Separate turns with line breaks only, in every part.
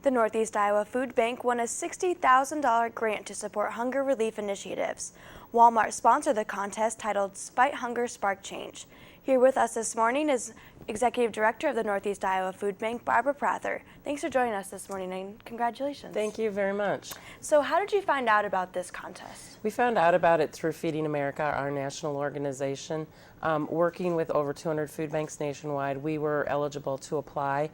The Northeast Iowa Food Bank won a $60,000 grant to support hunger relief initiatives. Walmart sponsored the contest titled Fight Hunger, Spark Change. Here with us this morning is Executive Director of the Northeast Iowa Food Bank, Barbara Prather. Thanks for joining us this morning and congratulations.
Thank you very much.
So how did you find out about this contest?
We found out about it through Feeding America, our national organization. Working with over 200 food banks nationwide, we were eligible to apply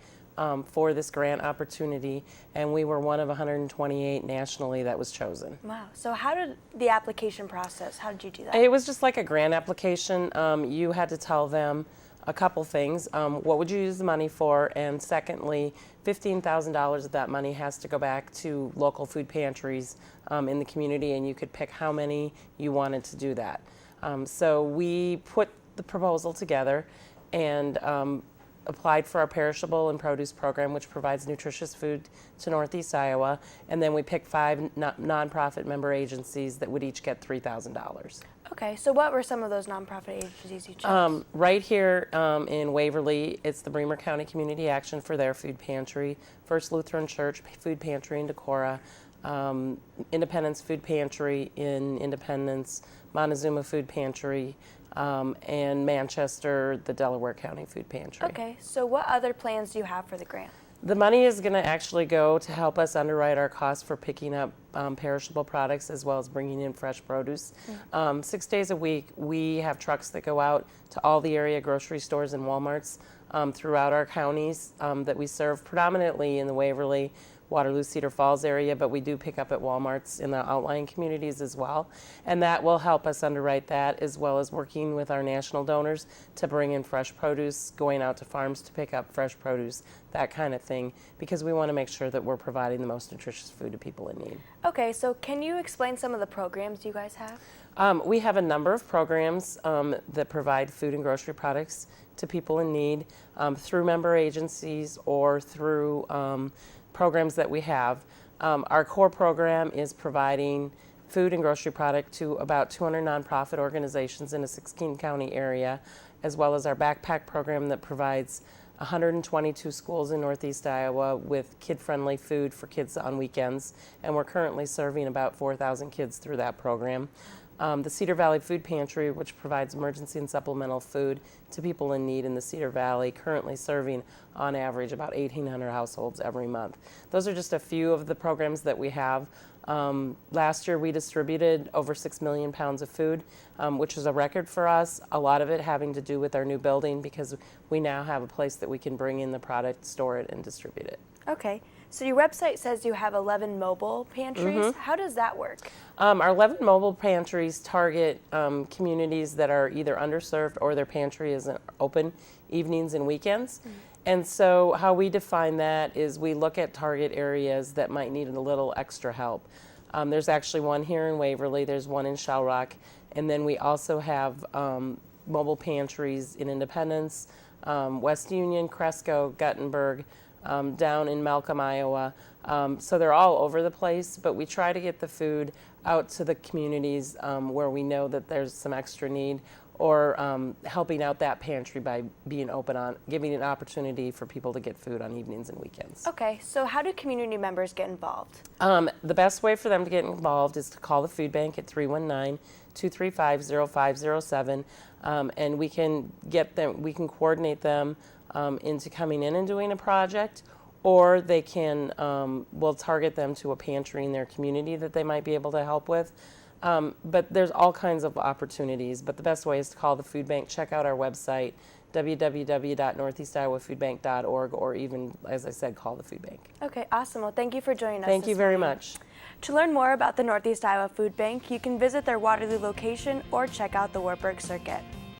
for this grant opportunity, and we were one of 128 nationally that was chosen.
Wow. So how did the application process, how did you do that?
It was just like a grant application. You had to tell them a couple things. What would you use the money for? And secondly, $15,000 of that money has to go back to local food pantries in the community, and you could pick how many you wanted to do that. So we put the proposal together and applied for our perishable and produce program, which provides nutritious food to Northeast Iowa, and then we picked 5 nonprofit member agencies that would each get $3,000.
Okay, so what were some of those nonprofit agencies you chose?
Right here in Waverly, it's the Bremer County Community Action for their food pantry, First Lutheran Church Food Pantry in Decorah, Independence Food Pantry in Independence, Montezuma Food Pantry, and Manchester, the Delaware County Food Pantry.
Okay, so what other plans do you have for the grant?
The money is going to actually go to help us underwrite our costs for picking up perishable products as well as bringing in fresh produce. 6 days a week, we have trucks that go out to all the area grocery stores and Walmarts throughout our counties that we serve, predominantly in the Waverly, Waterloo, Cedar Falls area, but we do pick up at Walmarts in the outlying communities as well. And that will help us underwrite that, as well as working with our national donors to bring in fresh produce, going out to farms to pick up fresh produce, that kind of thing, because we want to make sure that we're providing the most nutritious food to people in need.
Okay, so can you explain some of the programs you guys have?
We have a number of programs that provide food and grocery products to people in need through member agencies or through programs that we have. Our core program is providing food and grocery product to about 200 nonprofit organizations in a 16-county area, as well as our backpack program that provides 122 schools in Northeast Iowa with kid-friendly food for kids on weekends, and we're currently serving about 4,000 kids through that program. The Cedar Valley Food Pantry, which provides emergency and supplemental food to people in need in the Cedar Valley, currently serving on average about 1,800 households every month. Those are just a few of the programs that we have. Last year we distributed over 6 million pounds of food, which is a record for us, a lot of it having to do with our new building because we now have a place that we can bring in the product, store it, and distribute it.
Okay, so your website says you have 11 mobile pantries. How does that work?
Our 11 mobile pantries target communities that are either underserved or their pantry isn't open evenings and weekends. And so how we define that is we look at target areas that might need a little extra help. There's actually one here in Waverly, there's one in Shell Rock, and then we also have mobile pantries in Independence, West Union, Cresco, Guttenberg, down in Malcolm, Iowa. So they're all over the place, but we try to get the food out to the communities where we know that there's some extra need, or helping out that pantry by being open on, giving an opportunity for people to get food on evenings and weekends.
Okay, so how do community members get involved?
The best way for them to get involved is to call the food bank at 319-235-0507, and we can get them, we can coordinate them into coming in and doing a project, or they can, we'll target them to a pantry in their community that they might be able to help with. But there's all kinds of opportunities, but the best way is to call the food bank, check out our website, www.northeastiowafoodbank.org, or even, as I said, call the food bank.
Okay, awesome. Well, thank you for joining us.
Thank you very much.
To learn more about the Northeast Iowa Food Bank, you can visit their Waterloo location or check out the Wartburg Circuit.